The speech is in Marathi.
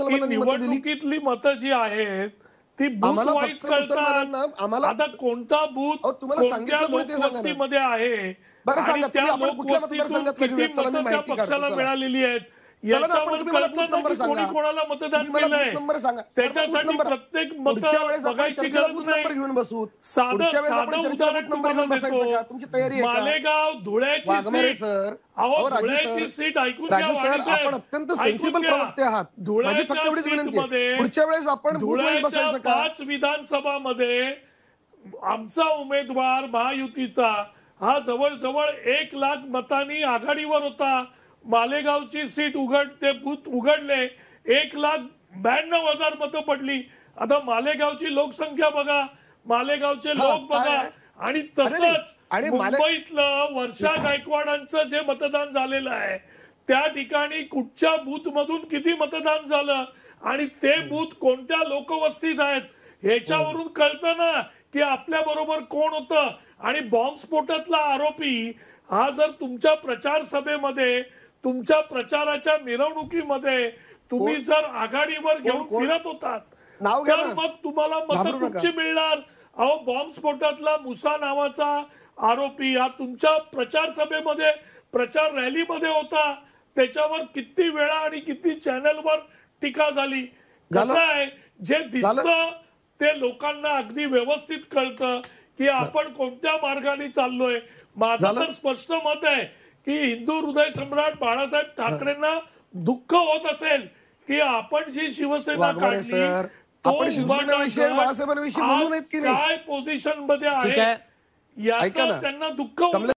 की निवडणुकीतली मतं जी आहेत ती बूथ वाईज कळतात. आता कोणता बूथ कोणत्या लोकवस्तीमध्ये आहे आणि त्या लोकवस्तीतून किती मतं त्या पक्षाला मिळालेली आहेत याच्यावर कळतं ना की कोणी कोणाला मतदान केलंय. त्याच्यासाठी प्रत्येक मत बघायची गरज नाही. साधं उदाहरण तुम्हाला देतो. मालेगाव धुळ्याची सीट, अहो धुळ्याची सीट ऐकून घ्या वाणी साहेब, ऐकून घ्या. धुळ्याच्या सीटमध्ये धुळ्याच्या 5 विधानसभामध्ये आमचा उमेदवार महायुतीचा हा जवळजवळ 1 लाख मतांनी आघाडीवर होता. मालेगावची सीट ते बूथ उघडले, 1,92,000 मतं पडली. आता मालेगावची लोकसंख्या बघा, मालेगावचे लोक बघा. आणि तसंच मुंबईतलं वर्षा गायकवाडांचं जे मतदान झालेलं आहे त्या ठिकाणी कुठच्या बूथ मधून किती मतदान झालं आणि ते बूथ कोणत्या लोकवस्तीत आहेत ह्याच्यावरून कळतं ना की आपल्या बरोबर कोण होतं. आणि बॉम्बस्फोटातला आरोपी हा जर तुमच्या प्रचार सभेमध्ये, तुमच्या प्रचाराच्या मिरवणुकीमध्ये तुम्ही जर आघाडीवर घेऊन फिरत होतात तर मग तुम्हाला मतं कुठची मिळणार. अहो बॉम्बस्फोटातला मुसा नावाचा आरोपी हा तुमच्या प्रचार सभेमध्ये, प्रचार रॅलीमध्ये होता. त्याच्यावर किती वेळा आणि किती चॅनलवर टीका झाली. कसं आहे, जे दिसतं ते लोकांना अगदी व्यवस्थित कळतं की आपण कोणत्या मार्गाने चाललोय. माझं तर स्पष्ट मत आहे की हिंदू हृदय सम्राट बाळासाहेब ठाकरेंना दुःख होत असेल की आपण जी शिवसेना काढली काय पोझिशन मध्ये आहे याचं त्यांना दुःख